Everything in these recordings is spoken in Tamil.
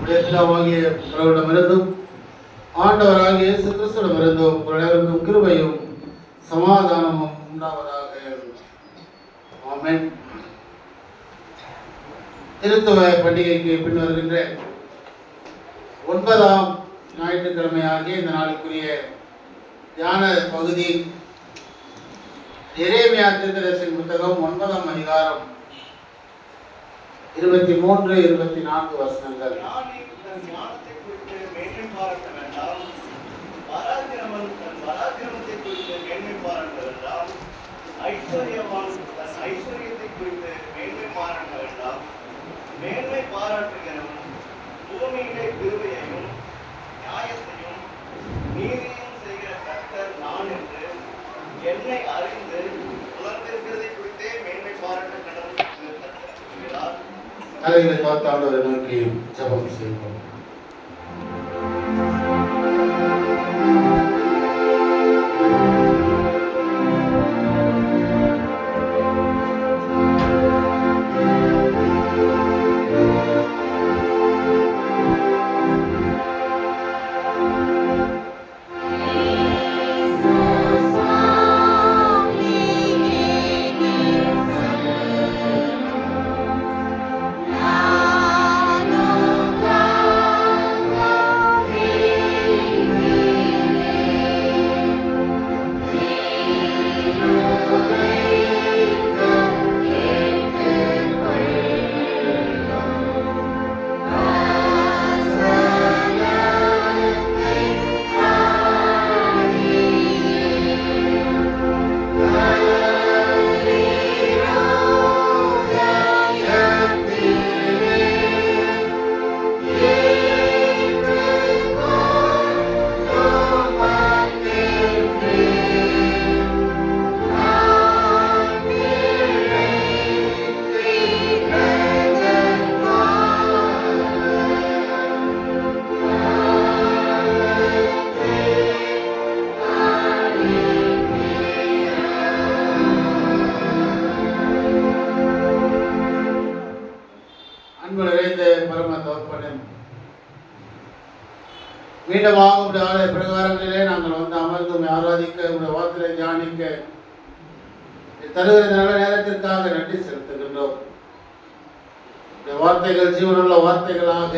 பிதாவாகிய கடவுளிடமிருந்தும் ஆண்டவராகிய இயேசு கிறிஸ்துவிடமிருந்தும் உங்கள் அனைவருக்கும் கிருபையும் சமாதானமும் உண்டாவதாக. ஆமென். திருத்துவ பண்டிகைக்கு பின் வருகின்ற 9ஆம் ஞாயிற்றுக்கிழமையாகிய இந்த நாளுக்குரிய தியான பகுதி எரேமியா தீர்க்கதரிசியின் புத்தகம் 9ஆம் அதிகாரம் 23, 24 வசனங்கள். மேன்மை பாராட்டுகிறவன் பூமியிலே கிருபையையும் நியாயத்தையும் நீதியையும் செய்கிற கர்த்தர் நான் என்று என்னை அறிந்து உணர்ந்திருக்கிறதை குறித்தே மேன்மை பாராட்ட கடவுள் என்கிறார். தலைகளை பார்த்து ஆண்டவரை நோக்கி ஜெபம் செய்வோம். மீண்டுமாக உடைய ஆலய பிரகாரங்களிலே நாங்கள் வந்து அமர்ந்து ஆராதிக்க உடைய வார்த்தையை தியானிக்க தருகிற நல்ல நேரத்திற்காக நன்றி செலுத்துகின்றோம். வார்த்தைகள் ஜீவனுள்ள வார்த்தைகளாக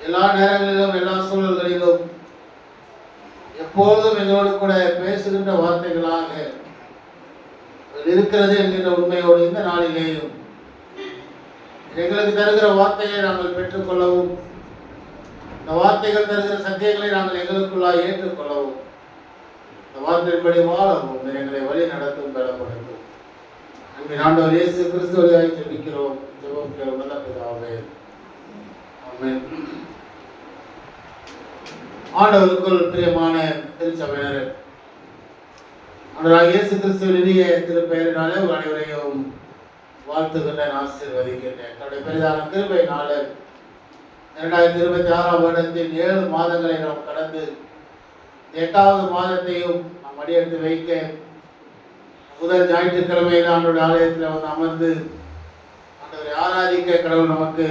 எல்லா நேரங்களிலும் எல்லா சூழல்களிலும் எப்போதும் எங்களோடு கூட பேசுகின்ற வார்த்தைகளாக இருக்கிறது என்கின்ற உண்மையோடு இந்த நாளிலேயும் எங்களுக்கு தருகிற வார்த்தையை நாங்கள் பெற்றுக்கொள்ளவும், இந்த வார்த்தைகள் தருகிற சத்தியங்களை நாங்கள் எங்களுக்குள்ளாக ஏற்றுக்கொள்ளவும், இந்த வார்த்தையின்படி வாழவும் எங்களை வழி நடத்தும் பெறப்படுத்தும். அன்பின் ஆண்டவர் இயேசு கிறிஸ்து வழியாக ஜெபிக்கிறோம். ஜெபம் கேளும் நல்ல பிதாவே. ஆமென். ஆண்டவருக்குள் பிரியமான திருச்சபையினரே, ஆண்டவராகிய இயேசு கிறிஸ்துவின் இனிய திருப்பெயரினாலே உங்கள் அனைவரையும் வாழ்த்துகின்றேன், ஆசீர்வதிக்கின்றேன். தன்னுடைய பெரிதான கிருபையினால 2026ஆம் வருடத்தின் 7 மாதங்களை நாம் கடந்து 8வது மாதத்தையும் நாம் அடியெடுத்து வைக்க முதல் ஞாயிற்றுக்கிழமையில் ஆண்டவருடைய ஆலயத்தில் வந்து அமர்ந்து ஆண்டவரை ஆராதிக்க கடவுள் நமக்கு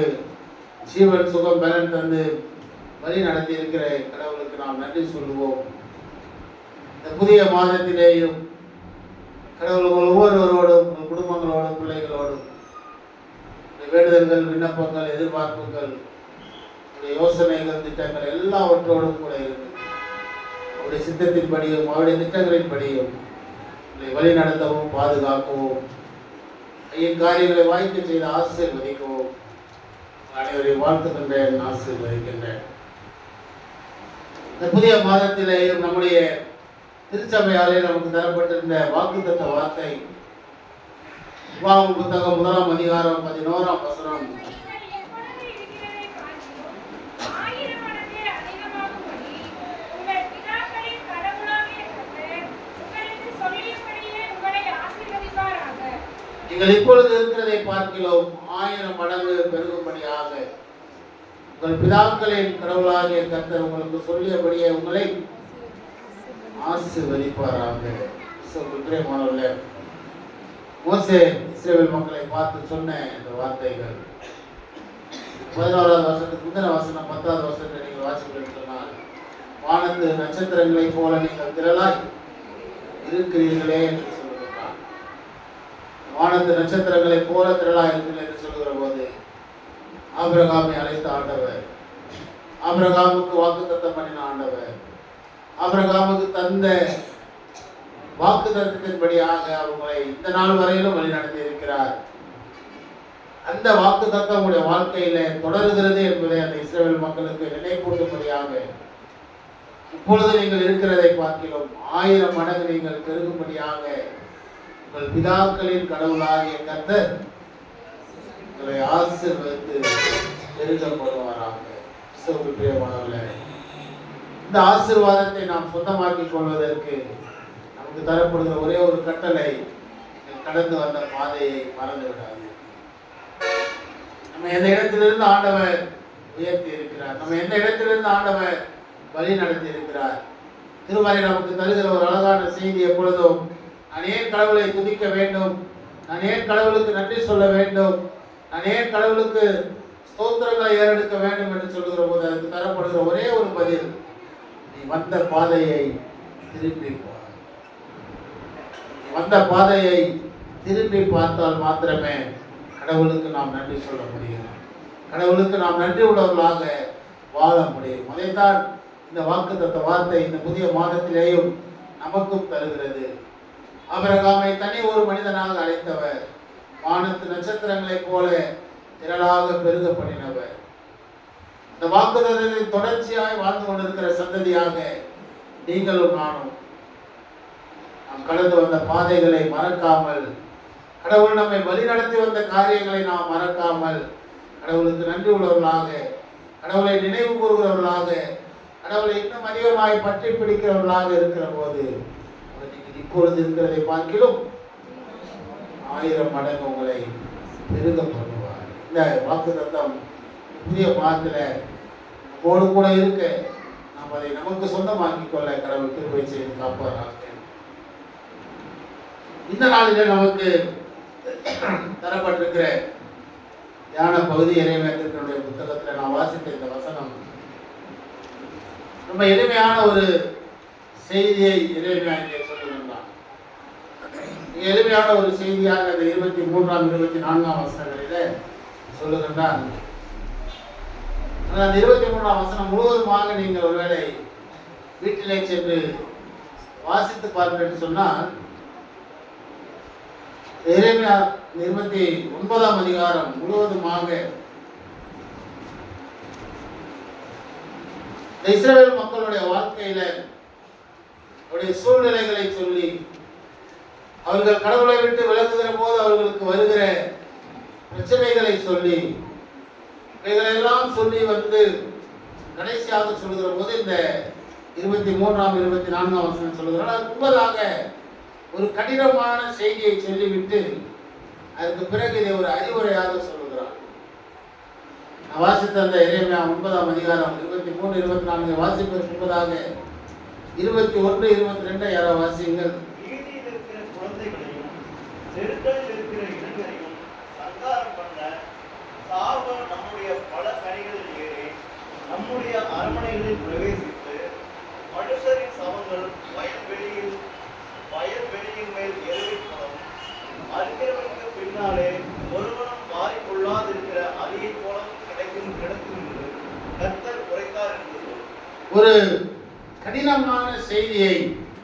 ஜீவன் சுகம் பலன் தந்து வழி நடத்தி இருக்கிற கடவுளுக்கு நாம் நன்றி சொல்லுவோம். இந்த புதிய மாதத்திலேயும் கடவுள் உங்கள் ஒவ்வொருவரோடும், உங்கள் குடும்பங்களோடும், பிள்ளைகளோடும் வேண்டுதல்கள், விண்ணப்பங்கள், எதிர்பார்ப்புகள், யோசனைகள், திட்டங்கள் எல்லாவற்றோடும் கூட இருக்கு. அவருடைய சித்தத்தின்படியும் அவருடைய திட்டங்களின்படியும் வழி நடத்தவும், பாதுகாக்கவும், ஐயின் காரியங்களை வாய்க்க செய்து ஆசீர்வதிக்கவும் அனைவரையும் வாழ்த்துகின்றேன், ஆசீர்வதிக்கின்றேன். இந்த புதிய மாதத்திலேயும் நம்முடைய திருச்சபையாலே நமக்கு தரப்பட்டிருந்த வாக்குத்தத்த வார்த்தை உபாகமம் புத்தகம் 1ஆம் அதிகாரம் 11ஆம் வசனம். நீங்கள் இப்பொழுது இருக்கிறதை பார்க்கிறோம் 1000 மடங்கு பெருகும்படியாக உங்கள் பிதாக்களின் கடவுளாகிய கர்த்தர் உங்களுக்கு சொல்லியபடியே உங்களை ஆசீர்வதிப்பாராக. பிரியமானவர்களே, மோசே இஸ்ரவேல் மக்களை பார்த்து சொன்ன இந்த வார்த்தைகள் 11வது வசனத்துக்கு முந்தின வசனம் 10வது வசனத்தை நீங்கள் வாசிப்பீர்கள் சொன்னால், வானத்து நட்சத்திரங்களைப் போல நீங்கள் திரளாய் இருக்கிறீர்களே என்று சொல்லுகிறார். வானத்து நட்சத்திரங்களைப் போல திரளாய் இருக்கிறீர்கள் என்று சொல்லுகிற போது ஆபிரகாமை அழைத்த ஆண்டவர், ஆபிரகாமுக்கு வாக்குத்தத்தம் பண்ணின ஆண்டவர், ஆபிரகாமுக்கு தந்த வாக்குத்தத்தத்தின்படியாக அவங்களை இந்த நாள் வரையிலும் வழிநடத்தி இருக்கிறார். அந்த வாக்குத்தத்தம் உங்களுடைய வாழ்க்கையில தொடர்கிறது என்பதை அந்த இஸ்ரவேல் மக்களுக்கு நினைப்பூட்டும்படியாக இப்பொழுது நீங்கள் இருக்கிறதை பார்க்கிறோம் 1000 மடங்கு நீங்கள் பெருகும்படியாக உங்கள் பிதாக்களின் கடவுளாகிய கர்த்தர் உங்களை ஆசீர்வதித்து பெருகப்படுவாராக. பிரியமானவர்களே, இந்த ஆசீர்வாதத்தை நாம் சொந்தமாக்கிக் கொள்வதற்கு நமக்கு தரப்படுகிற ஒரே ஒரு கட்டளை, கடந்து வந்த பாதையை மறந்து விடாது. நம்ம எந்த இடத்திலிருந்து ஆண்டவர் உயர்த்தி இருக்கிறார், நம்ம எந்த இடத்திலிருந்து ஆண்டவர் வழி நடத்தி இருக்கிறார். திருமறை நமக்கு தருகிற ஒரு அழகான செய்தி எப்பொழுதும், நான் ஏன் கடவுளை துதிக்க வேண்டும், நான் ஏன் கடவுளுக்கு நன்றி சொல்ல வேண்டும், நான் ஏன் கடவுளுக்கு ஸ்தோத்திரங்களை ஏறெடுக்க வேண்டும் என்று சொல்லுகிற போது அதுக்கு தரப்படுகிற ஒரே ஒரு பதில், நீ வந்த பாதையை திருப்பி பார். நீ வந்த பாதையை திருப்பி பார்த்தால் மாத்திரமே கடவுளுக்கு நாம் நன்றி சொல்ல முடியும், கடவுளுக்கு நாம் நன்றி உள்ளவர்களாக வாழ முடியும். அதைத்தான் இந்த வாக்குத்தத்த வார்த்தை இந்த புதிய மாதத்திலேயும் நமக்கும் தருகிறது. ஆபிரகாமை தனி ஒரு மனிதனாக அழைத்தவர், வானத்து நட்சத்திரங்களைப் போல திரளாக பெருக பண்ணினவர். இந்த வாக்குத்தத்தத்தை தொடர்ச்சியாய் வாழ்ந்து கொண்டிருக்கிற சந்ததியாக நீங்களும் நானும் நாம் கடந்து வந்த பாதைகளை மறக்காமல், கடவுள் நம்மை வழிநடத்தி வந்த காரியங்களை நாம் மறக்காமல், கடவுளுக்கு நன்றி உள்ளவர்களாக, கடவுளை நினைவு கூறுகிறவர்களாக, கடவுளை இன்னும் அதிகமாய் பற்றி பிடிக்கிறவர்களாக இருக்கிற போது நீங்கள் இப்பொழுது இருக்கிறதை பார்க்கிலும் 1000 மடங்கு உங்களை பெருக பண்ணுவார். இந்த வாக்குத்தத்தம் புதிய மாதத்தில் நம்மோடு கூட இருக்க நாம் அதை நமக்கு சொந்தமாக்கிக் கொள்ள கடவுள் கிருபை செய்து காப்பாராக. இந்த நாளில் நமக்கு தரப்பட்டிருக்கிற தியான பகுதி இறைவேதத்தினுடைய புத்தகத்தில் நான் வாசித்த இந்த வசனம் ரொம்ப எளிமையான ஒரு செய்தியை இறைமையாக சொல்லுகின்றான். எளிமையான ஒரு செய்தியாக அந்த 23ஆம் 24ஆம் வசனங்களிலே சொல்லுகின்றான். அந்த 23ஆம் வசனம் முழுவதுமாக நீங்கள் ஒருவேளை வீட்டிலே சென்று வாசித்து பார்ப்பேன் என்று சொன்னால், எரேமியா 29ஆம் அதிகாரம் முழுவதுமாக இஸ்ரவேல் மக்களுடைய வாழ்க்கையில அவருடைய சூழ்நிலைகளை சொல்லி, அவர்கள் கடவுளை விட்டு விலகுகிற போது அவர்களுக்கு வருகிற பிரச்சனைகளை சொல்லி, இவைகளெல்லாம் சொல்லி வந்து கடைசியாக சொல்லுகிற போது இந்த 23ஆம் 24ஆம் வசனம் சொல்லுகிறார். அது முன்பதாக ஒரு கடினமான செய்தியை சொல்லிவிட்டு அதுக்கு பிறகு இதை ஒரு அறிவுரையாக சொல்லுகிறார். நான் வாசித்த அந்த எரேமியா 9ஆம் அதிகாரம் 23 24 வாசிப்பதற்கு முன்பதாக 21 22 யாரோ வாசியுங்கள். வீதியில் இருக்கிற குழந்தைகளையும் தெருக்களில் இருக்கிற இளைஞரையும் சங்காரம் பண்ண சாவ நம்முடைய பல கனிகளில் ஏறி நம்முடைய அரண்மனைகளில் பிரவேசித்து மனுஷரின் சவங்கள் வயல்வெளியின் மேல் எருவிப்படும் அறிகிறவனுக்கு பின்னாலே ஒருவனும் மாறிக்கொள்ளாதிருக்கிற அலியை போலவும் கிடைக்கும் என்று கர்த்தர் உரைத்தார் என்று ஒரு கடினமான செய்தியை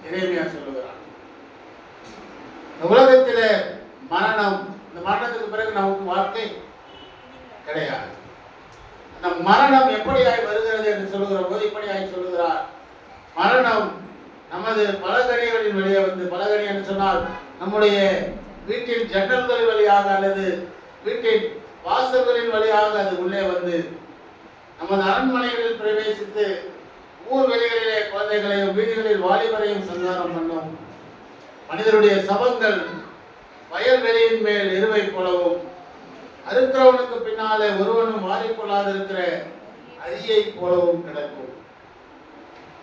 எரேமியா சொல்லுகிறார். உலகத்தில மரணம், இந்த மரணத்துக்கு பிறகு நமக்கு வாழ்க்கை கிடையாது. அந்த மரணம் எப்படியாய் வருகிறது என்று சொல்லுகிற போது இப்படியாய் சொல்லுகிறார். மரணம் நமது பலகணிகளின் வழியே வந்து, பலகணி என்று சொன்னால் நம்முடைய வீட்டின் ஜன்னல்கள் வழியாக அல்லது வீட்டின் வாசல்களின் வழியாக அது உள்ளே வந்து நமது அரண்மனைகளில் பிரவேசித்து ஊர் வெளிகளிலே குழந்தைகளையும் வீடுகளில் வாலிபரையும் சங்காரம் பண்ணும். மனிதருடைய சபங்கள் வயல்வெளியின் மேல் எருவை போலவும் அறுக்கிறவனுக்கு பின்னாலே ஒருவனும் மாறிக்கொள்ளாதிருக்கிற அரியை போலவும் கிடக்கும்.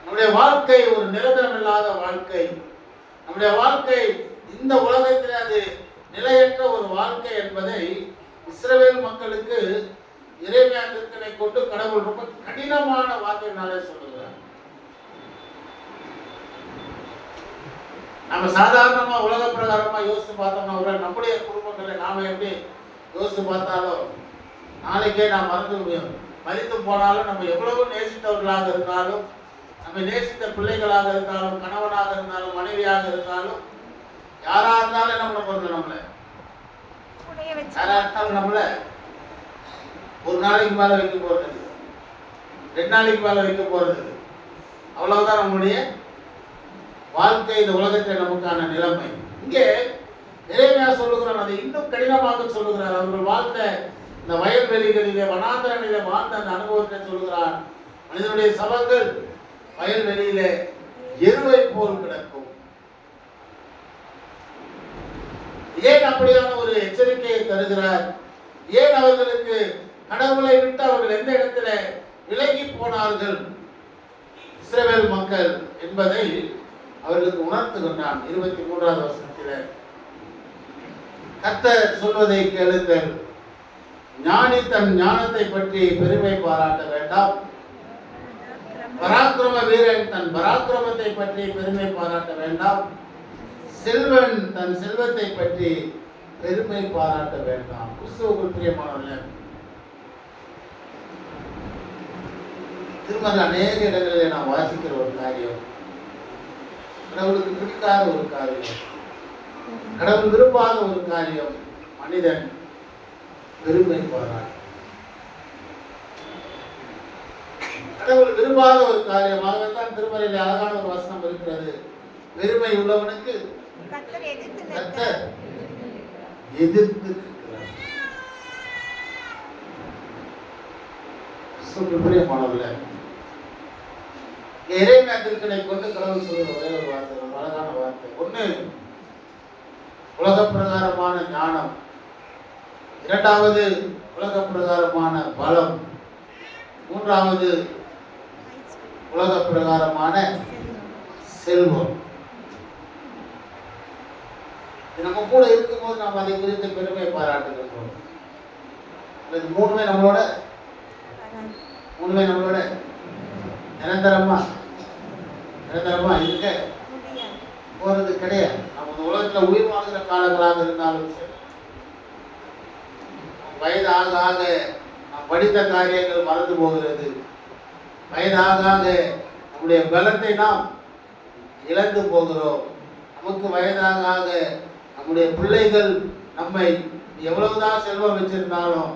நம்முடைய வாழ்க்கை ஒரு நிரந்தரமில்லாத வாழ்க்கை. நம்முடைய வாழ்க்கை இந்த உலகத்தில் அது நிலையற்ற ஒரு வாழ்க்கை என்பதை இஸ்ரவேல் மக்களுக்கு எரேமியா தீர்க்கனை கொண்டு கடவுள் ரொம்ப கடினமான வார்த்தையினாலே சொல்லுகிறார். நம்ம சாதாரணமா உலக பிரகாரமா யோசிச்சு பார்த்தோம்னா ஒரு நம்முடைய குடும்பங்களை நாம எப்படி யோசிச்சு பார்த்தாலும் நாளைக்கே நாம் மறித்து போனாலும் நம்ம எவ்வளவு நேசித்தவர்களாக இருந்தாலும், நம்ம நேசித்த பிள்ளைகளாக இருந்தாலும், கணவனாக இருந்தாலும், மனைவியாக இருந்தாலும், யாரா இருந்தாலும் என்ன பண்ண போறது, நம்மள யாரா இருந்தாலும் நம்மள ஒரு நாளைக்கு மேல வைக்க போறது, 2 நாளைக்கு மேல வைக்க போறது, அவ்வளவுதான் நம்முடைய வாழ்க்கை. இந்த உலகத்தில் நமக்கான நிலைமை. இங்கே எரேமியா சொல்லுகிறான், அதை இன்னும் கடினமாக சொல்லுகிறார். அவர்கள் வாழ்ந்த இந்த வயல்வெளிகளிலே வனாந்தரங்களிலே வாழ்ந்த அந்த அனுபவத்தை சொல்லுகிறார். மனிதனுடைய சபங்கள் வயல்வெளியிலே எருவை போல் கிடக்கும். ஏன் அப்படியான ஒரு எச்சரிக்கையை தருகிறார்? ஏன் அவர்களுக்கு கடவுளை விட்டு அவர்கள் எந்த இடத்துல விலகி போனார்கள் இஸ்ரவேல் மக்கள் என்பதை அவர்களுக்கு உணர்த்துகின்றான். 23வது வசனத்திலே கர்த்தர் சொல்வதை கேளுங்கள், ஞானி தன் ஞானத்தை பற்றி பெருமை பாராட்ட வேண்டாம், பராக்கிரம வீரன் தன் பராக்கிரமத்தை பற்றி பெருமை பாராட்ட வேண்டாம், செல்வன் தன் செல்வத்தை பற்றி பெருமை பாராட்ட வேண்டாம். கிறிஸ்துவுக்குள் பிரியமானவர்களே, திருமண அநேக இடங்களிலே நாம் வாசிக்கிற ஒரு காரியம், கடவுளுக்கு பிடிக்காத ஒரு காரியம், கடவுள் விரும்பாத ஒரு காரியம், மனிதன் பெருமை பாராட்டு. கடவுள் விரும்பாத ஒரு காரியமாக தான் திருமறையில் அழகான ஒரு வசனம் இருக்கிறது. பெருமை உள்ளவனுக்கு கர்த்தர் எதிர்த்து நிற்கிறார். பிரியமானவர்களே, எரேமியா தீர்க்கனை கொண்டு கடவுள் சொல்லுற ஒரே ஒரு வார்த்தை, ஒரு அழகான வார்த்தை. ஒண்ணு உலக பிரகாரமான ஞானம், 2வது உலக பிரகாரமான பலம், 3வது உலக பிரகாரமான செல்வம். நம்ம கூட இருக்கும்போது நாம் அதை குறித்து பெருமை பாராட்டுகின்றோம். இது மூணுமே நம்மளோட நிரந்தரமா இருக்க போறது கிடையாது. நம்ம இந்த உலகத்துல உயிர் வாழ்கிற காலங்களாக இருந்தாலும் சரி, வயது ஆக ஆக நாம் படித்த காரியங்கள் மறந்து போகிறது. வயதாக ஆக நம்முடைய பலத்தை நாம் இழந்து போகிறோம். நமக்கு வயதாக ஆக நம்முடைய பிள்ளைகள் நம்மை எவ்வளவுதான் செல்வம் வச்சிருந்தாலும்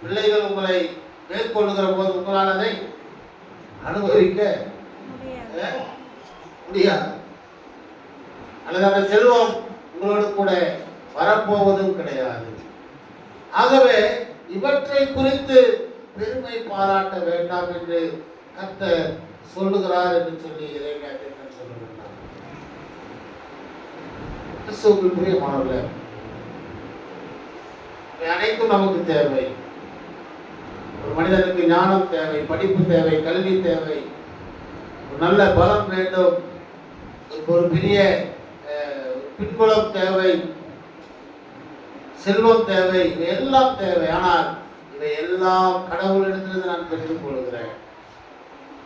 பிள்ளைகள் உங்களை மேற்கொள்ளுகிற போது உங்களால் அதை அனுபவிக்க முடியாது, அல்லது அந்த செல்வம் உங்களோடு கூட வரப்போவதும் கிடையாது. ஆகவே இவற்றை குறித்து பெருமை பாராட்ட வேண்டாம் என்று கர்த்தர் சொல்லுகிறார் என்று சொல்லி எரேமியா தீர்க்கன் சொல்லுகிறார். கிறிஸ்துவுக்குள் பிரியமானவர்களே, அனைத்தும் நமக்கு தேவை. ஒரு மனிதனுக்கு ஞானம் தேவை, படிப்பு தேவை, கல்வி தேவை, ஒரு நல்ல பலம் வேண்டும், ஒரு பெரிய பின்புலம் தேவை, செல்வம் தேவை, இவையெல்லாம் தேவை. ஆனால் இவை எல்லாம் கடவுளிடத்திலிருந்து நான் பெற்றுக் கொள்கிறேன்,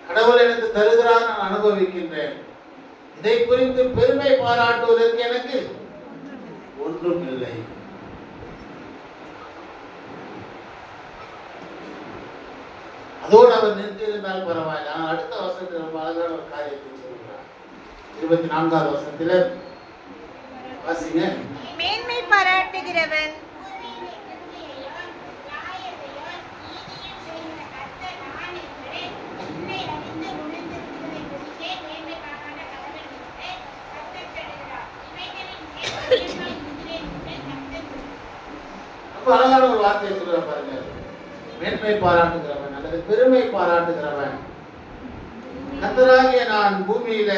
கடவுள் எனக்கு தருகிறார், நான் அனுபவிக்கின்றேன். இதை குறித்து பெருமை பாராட்டுவதற்கு எனக்கு ஒன்றும் இல்லை. அதோடு அவர் நிறுத்தியிருந்தால் பரவாயில்லை. ஆனால் அடுத்த வசனத்தில் ரொம்ப அழகான ஒரு காரியத்தை சொல்கிறார். 24வது வசனத்தில் வாசிங்க. மேன்மை பாராட்டுகிறவன் ரொம்ப அழகான ஒரு வார்த்தையை சொல்ற பாருங்க. மேன்மை பாராட்டுகிறவன் அல்லது பெருமை பாராட்டுகிறவன், கர்த்தராகிய நான் பூமியில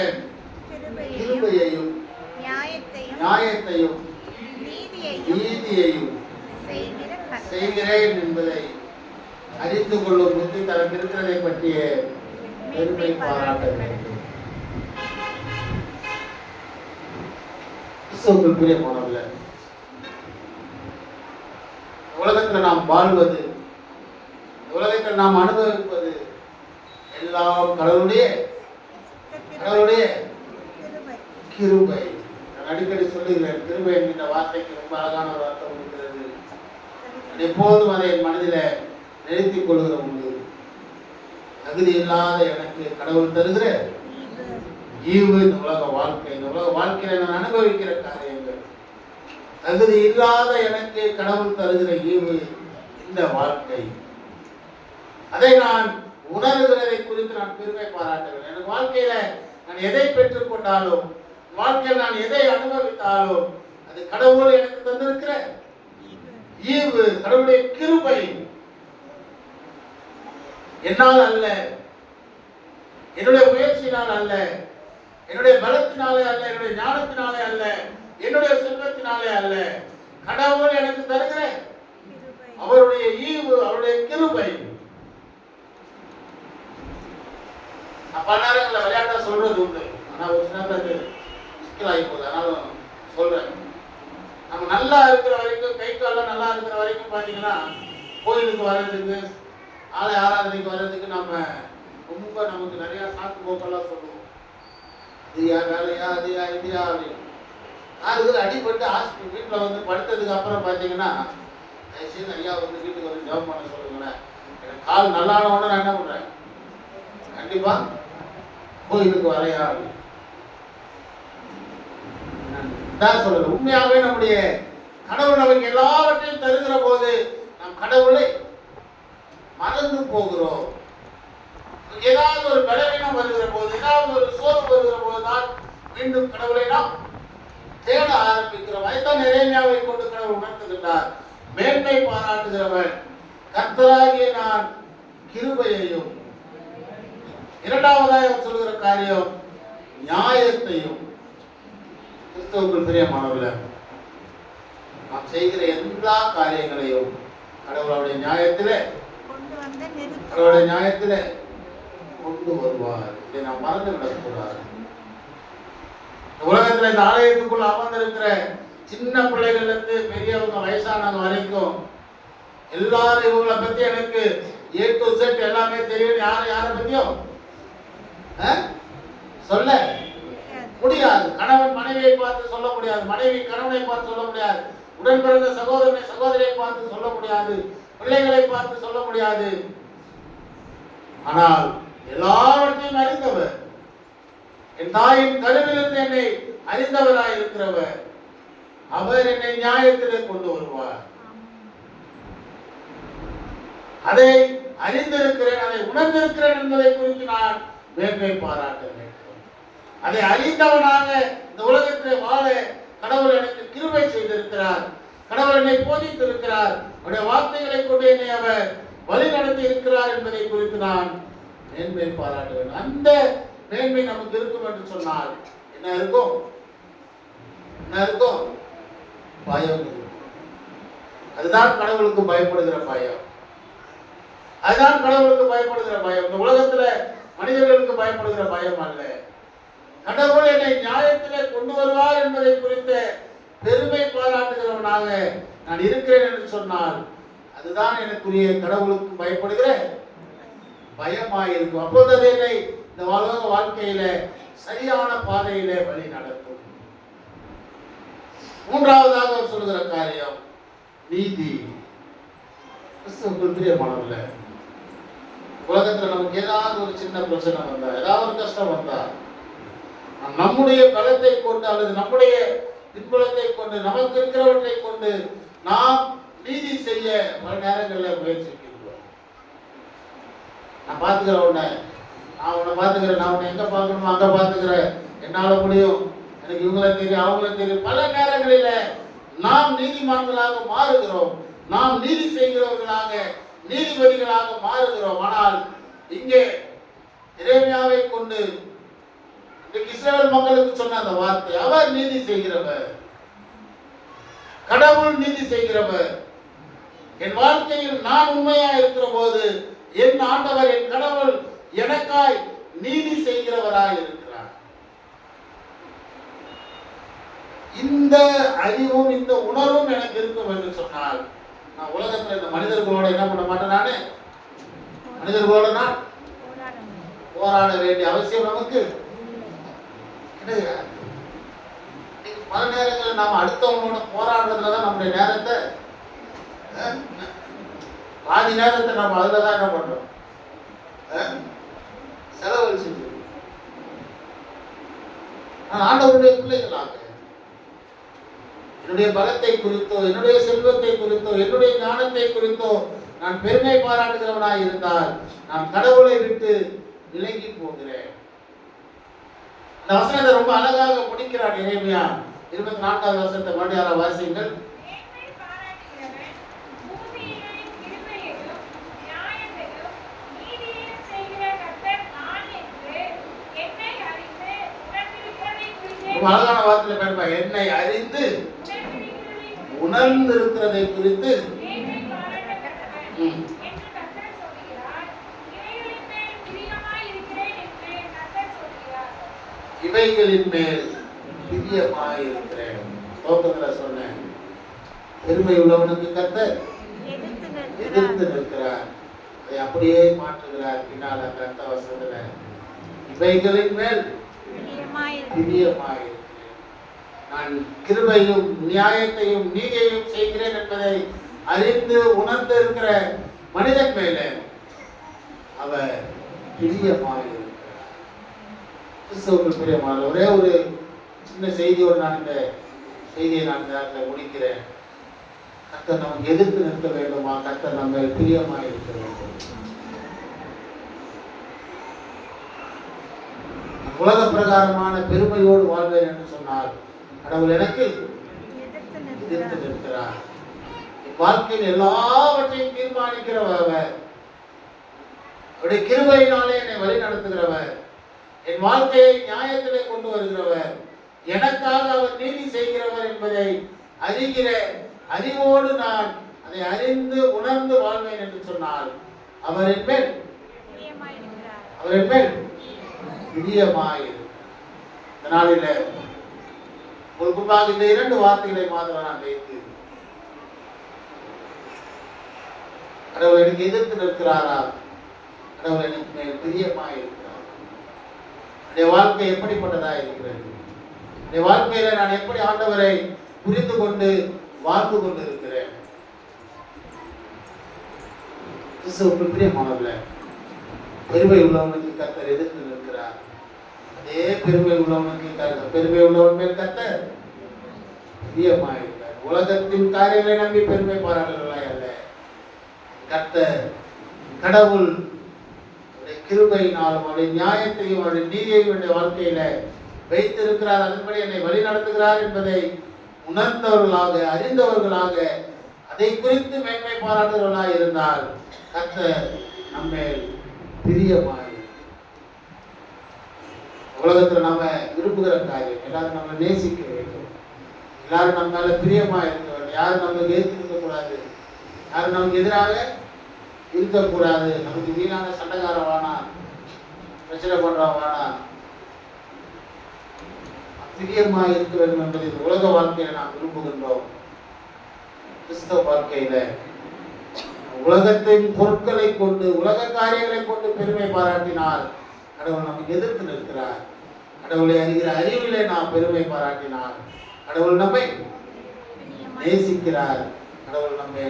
கிருபையையும் நியாயத்தையும் நீதியையும் செய்கிறேன் என்பதை அறிந்து கொள்ளும் புத்தி தனக்கு இருக்கிறதை பற்றிய பெருமை பாராட்ட வேண்டும். கிறிஸ்துவுக்குள் பிரியமானவர்களே, உலகத்தில் நாம் வாழ்வது உலகத்தில் நாம் அனுபவிப்பது எல்லாம் கடவுளுடைய கிருபை. நான் அடிக்கடி சொல்லுகிறேன், கிருபை என்கின்ற வார்த்தைக்கு ரொம்ப அழகான ஒரு அர்த்தம் இருக்கிறது. எப்போதும் அதை என் மனதில் நிறுத்திக் கொள்கிற உண்டு. தகுதி இல்லாத எனக்கு கடவுள் தருகிற ஈவு இந்த உலக வாழ்க்கை. இந்த உலக வாழ்க்கையில நான் அனுபவிக்கிற காரியங்கள். தகுதி இல்லாத எனக்கு கடவுள் தருகிற ஈவு இந்த வாழ்க்கை. அதை நான் உணர்கிறதை குறித்து நான் பெருமை பாராட்டுகிறேன். எனக்கு வாழ்க்கையில நான் எதை பெற்றுக் கொண்டாலும், வாழ்க்கையில் நான் எதை அனுபவித்தாலும், அது கடவுள் எனக்கு தந்திருக்கிற ஈவு, கடவுளுடைய கிருபை. என்னால் அல்ல, என்னுடைய முயற்சியினால் அல்ல, என்னுடைய பலத்தினாலே அல்ல, என்னுடைய ஞானத்தினாலே அல்ல, என்னுடைய செல்வத்தினாலே அல்ல, கடவுள் எனக்கு தருகிற அவருடைய ஈவு, அவருடைய கிருபை. பல நேரங்களில் விளையாட்டா சொல்றது உண்டு, ஆனா ஒரு சில பேருக்கு சிக்கலாகி போகுது. ஆனாலும் சொல்றேன், நம்ம நல்லா இருக்கிற வரைக்கும், கை காலம் நல்லா இருக்கிற வரைக்கும் பார்த்தீங்கன்னா கோயிலுக்கு வர்றதுக்கு, ஆலய ஆராதனைக்கு வர்றதுக்கு நம்ம ரொம்ப நமக்கு நிறைய சாக்கு போக்கெல்லாம் சொல்லுவோம். இதுயா வேலையா, அதுயா இந்தியா அப்படின்னு. யாருக்கு அடிபட்டு ஹாஸ்பிட்டல் வீட்டில் வந்து படுத்ததுக்கு அப்புறம் பார்த்தீங்கன்னா, தயவுசெய்து ஐயா வந்து வீட்டுக்கு வந்து ஜெபம் பண்ண சொல்லுங்களேன். எனக்கு கால் நல்லானோன்னு நான் என்ன பண்ணுறேன், கண்டிப்பா கோயிலுக்கு வரையா சொல்றது. உண்மையாகவே நம்முடைய கடவுள் நமக்கு எல்லாவற்றையும் தருகிற போது நம் கடவுளை மறந்து போகிறோம். ஏதாவது ஒரு பலவீனம் வருகிற போது, ஏதாவது ஒரு சோர்வு வருகிற போதுதான் மீண்டும் கடவுளை நாம் தேட ஆரம்பிக்கிறோம். அதைத்தான் எரேமியாவை கொண்டு கடவுள் உணர்த்துகின்றார். மேன்மை பாராட்டுகிறவன் கர்த்தராகிய நான் கிருபையையும், இரண்டாவதாக சொல்கிற காரியம் நியாயத்தையும். கிறிஸ்தவுக்குள் பிரியமானவர்களே, நாம் செய்கிற எல்லா காரியங்களையும் கடவுளுடைய நியாயத்திலே கொண்டு வருவார். இதை நாம் மறந்து விடக்கூடாது. உலகத்துல இந்த ஆலயத்துக்குள்ள அமர்ந்திருக்கிற சின்ன பிள்ளைகள்ல இருந்து பெரியவங்க வயசானவங்க வரைக்கும் எல்லாரும் இவங்களை பத்தி எனக்கு A to Z எல்லாமே தெரியும். யாரை பத்தியும் சொல்ல முடியாது. கணவன் மனைவியை பார்த்து சொல்ல முடியாது, மனைவி கணவனை பார்த்து சொல்ல முடியாது, உடன் பிறந்த சகோதரனை சகோதரியை பார்த்து சொல்ல முடியாது, பிள்ளைகளை பார்த்து சொல்ல முடியாது. ஆனால் எல்லாவற்றையும் அறிந்தவர், என் தாயின் கருவிலிருந்து என்னை அறிந்தவராய் இருக்கிறவர், அவர் என்னை நியாயத்திலே கொண்டு வருவார். அதை அறிந்திருக்கிறேன், அதை உணர்ந்திருக்கிறேன் என்பதை குறித்து நான் மேன்மை பாராட்ட வேண்டும். அதை அறிந்தவனாக இந்த உலகத்திலே வாழ கடவுள் எனக்கு கிருபை செய்திருக்கிறார். கடவுள் என்னை போதித்திருக்கிறார். அவருடைய வார்த்தைகளை கொண்டு என்னை அவர் வழி நடத்தி இருக்கிறார் என்பதை குறித்து நான் மேன்மை பாராட்ட வேண்டும். அந்த மேன்மை நமக்கு இருக்கும் என்று சொன்னால் என்ன இருக்கும்? பயம். அதுதான் கடவுளுக்கு பயப்படுகிற பயம். அதுதான் கடவுளுக்கு பயப்படுகிற பயம். இந்த உலகத்துல மனிதர்களுக்கு பயப்படுகிற பயம் அல்ல. கடவுள் என்னை நியாயத்திலே கொண்டு வருவார் என்பதை குறித்த பெருமை பாராட்டுகிறவனாக நான் இருக்கிறேன் என்று சொன்னால் அதுதான் எனக்குரிய கடவுளுக்கு பயப்படுகிற பயமாயிருக்கும். அப்போது அது என்னை இந்த வாழ்க்கையில சரியான பாதையிலே வழி நடத்தும். மூன்றாவதாக சொல்லுகிற காரியம் நீதி. கிறிஸ்துவுக்குள் பிரியமானவர்களே, உலகத்துல நமக்கு ஏதாவது ஒரு சின்ன பிரச்சனை வந்தா, ஏதாவது ஒரு கஷ்டம் வந்தா, நம்முடைய பலத்தை கொண்டு அல்லது நம்முடைய பின்புலத்தை கொண்டு நமக்கு இருக்கிறவற்றை கொண்டு நாம் நீதி செய்ய பல நேரங்களில் முயற்சிக்கிறோம். நான் பார்த்துக்கிற உன்னை, நான் உன்னை பார்த்துக்கிறேன், நான் உன்னை எங்க பார்க்கணுமோ அங்க பார்த்துக்கிறேன், என்னால முடியும், எனக்கு இவங்கள தெரியும் அவங்கள தெரியும். பல நேரங்களில நாம் நீதிமான்களாக மாறுகிறோம், நாம் நீதி செய்கிறவர்களாக நீதிபதிகளாக மாறுகிறோம். ஆனால் இங்கே எரேமியாவை கொண்டு இஸ்ரவேல் மக்களுக்கு சொன்ன அந்த வார்த்தை, அவர் நீதி செய்கிறவர், கடவுள் நீதி செய்கிறவர். என் வாழ்க்கையில் நான் உண்மையா இருக்கிற போது என் ஆண்டவர், என் கடவுள் எனக்காய் நீதி செய்கிறவராய் இருக்கிறார். இந்த அறிவும் இந்த உணர்வும் எனக்கு இருக்கும் என்று சொன்னால் நான் உலகத்தில் இந்த மனிதர்களோட என்ன பண்ண மாட்டேன், நானே மனிதர்களோட நான் போராட வேண்டிய அவசியம் நமக்கு கிடையாது. பல நேரங்களில் நாம் அடுத்தவங்களோட போராடுறதுல தான் நம்முடைய நேரத்தை பாதி நேரத்தை நம்ம அதுல தான் என்ன பண்றோம், செலவழிச்சு. நான் ஆண்டவருடைய பிள்ளைகளாக என்னுடைய பலத்தை குறித்தோ, என்னுடைய செல்வத்தை குறித்தோ, என்னுடைய ஞானத்தை குறித்தோ நான் பெருமை பாராட்டுகிறவனாய் இருந்தால் நான் கடவுளை விட்டு விலகி போகிறேன். இந்த வசனத்தை ரொம்ப அழகாக முடிக்கிறார் எரேமியா 24வது வசனத்தை மறுபடியும் வாசியுங்கள். அழகான வார்த்தையில பயன்பா, என்னை அறிந்து உணர்ந்து இருக்கிறதை குறித்து இவைகளின் மேல் பிரியமாய் இருக்கிறேன். தோட்டத்தில் சொன்னேன், பெருமை உள்ளவனுக்கு கர்த்தர் எதிர்த்து நிற்கிறார், அதை அப்படியே மாற்றுகிறார். பின்னால் அந்த அர்த்த வசனத்துல இவைகளின் மேல் பிரியமாய் நான் கிருபையும் நியாயத்தையும் நீதியையும் செய்கிறேன் என்பதை அறிந்து உணர்ந்து இருக்கிற மனிதன் மேல அவர் பிரியமாய் இருக்கிறார். கிறிஸ்தவர்கள் பிரியமான ஒரே ஒரு சின்ன செய்தியோடு நான் இந்த செய்தியை நான் நேரத்தில் முடிக்கிறேன். கர்த்தர் நமக்கு எதிர்த்து நிற்க வேண்டுமா? கர்த்தர் நம்ம பிரியமாய் இருக்க வேண்டும். உலக பிரகாரமான பெருமையோடு வாழ்வேன் என்று சொன்னார். கடவுள் எனக்கு எதிர்த்து நிற்கிறார். வாழ்க்கையில் எல்லாவற்றையும் தீர்மானிக்கிறவர், அவருடைய கிருபையினாலே என்னை வழி நடத்துகிறவர், என் வாழ்க்கையை நியாயத்திலே கொண்டு வருகிறவர், எனக்காக அவர் நீதி செய்கிறவர் என்பதை அறிகிற அறிவோடு நான் அதை அறிந்து உணர்ந்து வாழ்வேன் என்று சொன்னால் அவரின் மேல் பிரியமாய். இதனால குறிப்பாக இந்த இரண்டு வார்த்தைகளை மாத்திரம் நான் வைத்து, கடவுள் எனக்கு எதிர்த்து நிற்கிறாரா, கடவுள் எனக்கு மேல் பிரியமாய் இருக்கிறார், என்னுடைய வாழ்க்கை எப்படிப்பட்டதா இருக்கிறது, என்னுடைய வாழ்க்கையில நான் எப்படி ஆண்டவரை புரிந்து கொண்டு வாழ்ந்து கொண்டு இருக்கிறேன். கிறிஸ்துவுக்குள் பிரியமானவர்களே, பெருமை உள்ளவனுக்கு கர்த்தர் எதிர்த்து நிற்கிறார். அதே பெருமை உள்ளவனுக்கு பெருமை உள்ளவன் மேல் கர்த்தர் பிரியமாயிருக்கிறார். உலகத்தின் காரியங்களை நம்பி பெருமை பாராட்டுகிறாய் அல்ல, கர்த்தர் கடவுள் கிருபையினாலும் அவருடைய நியாயத்தையும் அவருடைய நீதியையும் என்னுடைய வாழ்க்கையில வைத்திருக்கிறார். அதன்படி என்னை வழி நடத்துகிறார் என்பதை உணர்ந்தவர்களாக அறிந்தவர்களாக அதை குறித்து மேன்மை பாராட்டுகிறவர்களாக இருந்தால் கர்த்தர் நம்மேல் பிரியமாய். உலகத்தில் நாம விரும்புகிற காரியம், எல்லாரும் நம்ம நேசிக்க வேண்டும், எல்லாரும் நம்ம மேல பிரியமா இருக்க வேண்டும், யாரும் நம்மளுக்கு எதிர்த்து இருக்கக்கூடாது, யாரும் நமக்கு எதிராக இருக்கக்கூடாது, நமக்கு வீணான சண்டைக்காரன் வேணா, பிரச்சனை பண்றவன் வேணா, பிரியமா இருக்க வேண்டும் என்பதை இந்த உலக வாழ்க்கையில நாம் விரும்புகின்றோம். கிறிஸ்தவ வாழ்க்கையில உலகத்தின் பொருட்களை கொண்டு உலக காரியங்களை கொண்டு பெருமை பாராட்டினால் கடவுள் நமக்கு எதிர்த்து நிற்கிறார். கடவுளை அறிகிற அறிவிலே நாம் பெருமை பாராட்டினால் கடவுள் நம்மை நேசிக்கிறார், கடவுள் நம்மை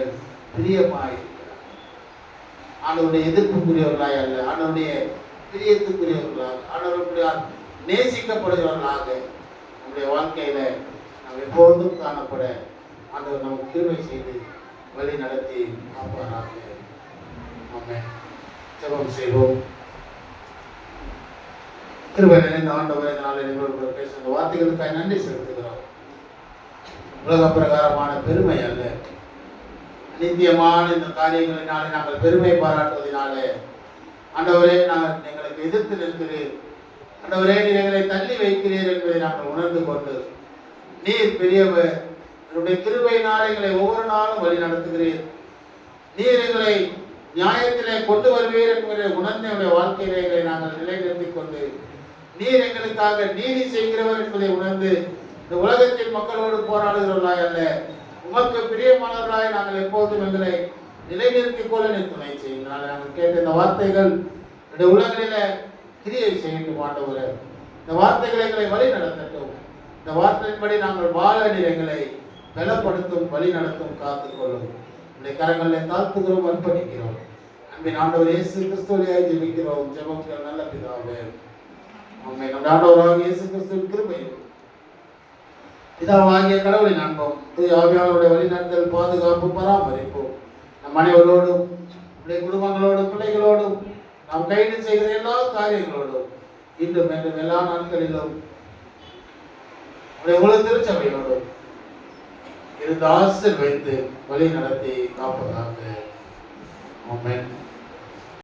பிரியமாய் இருக்கிறார். ஆண்டவருடைய எதிர்ப்புக்குரியவர்களாய் அல்ல, ஆண்டவருடைய பிரியத்துக்குரியவர்களாக, ஆண்டவருடைய நேசிக்கப்படுகிறவர்களாக நம்முடைய வாழ்க்கையில நாம் எப்போதும் காணப்பட ஆண்டவர் நமக்கு கிருபை செய்து வழி நடத்தி காப்பாராக. ஆமென். ஜெபம் செய்வோம். கிருபை நிறைந்த ஆண்டவரே, நாளை எங்களோடு பேசுகிற வார்த்தைகளுக்காக நன்றி செலுத்துகிறோம். உலக பிரகாரமான பெருமை அல்ல, நித்தியமான இந்த காரியங்களினாலே நாங்கள் பெருமை பாராட்டுவதனாலே ஆண்டவரே நான் எங்களுக்கு எதிர்த்து நிற்கிறீர், ஆண்டவரே நீர் எங்களை தள்ளி வைக்கிறீர் என்பதை நாங்கள் உணர்ந்து கொண்டு நீர் பெரியவர், என்னுடைய கிருபையினால் எங்களை ஒவ்வொரு நாளும் வழி நடத்துகிறீர், நீர் எங்களை நியாயத்திலே கொண்டு வருவீர் என்பதை உணர்ந்த என்னுடைய வாழ்க்கையிலே எங்களை நாங்கள் நிலைநிறுத்திக் கொண்டு நீர் எங்களுக்காக நீதி செய்கிறவர் என்பதை உணர்ந்து இந்த உலகத்தின் மக்களோடு போராடுகிறவர்களாய் அல்ல, உமக்கு பிரியமானவர்களாய் நாங்கள் எப்போதும் எங்களை நிலைநிறுத்திக் கொள்ள நீ துணை செய்யுங்கள். நாங்கள் கேட்ட இந்த வார்த்தைகள் என்னுடைய உள்ளங்களில கிரியை செய்யட்டும் ஆண்டவரே. இந்த வார்த்தைகளை எங்களை வழி நடத்தட்டும். இந்த வார்த்தையின்படி நாங்கள் வாழ எங்களை பலப்படுத்தும், வழி நடத்தும், காத்துக்கொள்ளும். உடைய கரங்களில் தாழ்த்துகிறோம், அர்ப்பணிக்கிறோம். அன்பின் ஆண்டவர் இயேசு கிறிஸ்துவிலே ஜெபிக்கிறோம். ஜெபங்கள் நல்ல பிதாவே. ஆமென். நம்முடைய ஆண்டவராகிய இயேசு கிறிஸ்துவின் கிருபையும் பிதாவாகிய கடவுளின் அன்பும் தூய ஆவியானவருடைய வழிநடத்தல், பாதுகாப்பு, பராமரிப்பும் நம் அனைவரோடும், நம்முடைய குடும்பங்களோடும், பிள்ளைகளோடும், நாம் கைது செய்கிற எல்லா காரியங்களோடும் இன்றும் என்றும் எல்லா நாட்களிலும் நம்முடைய முழு திருச்சபையோடும் இருந்து ஆசீர்வதித்து வழி நடத்தி காப்பதாக. ஆமென்.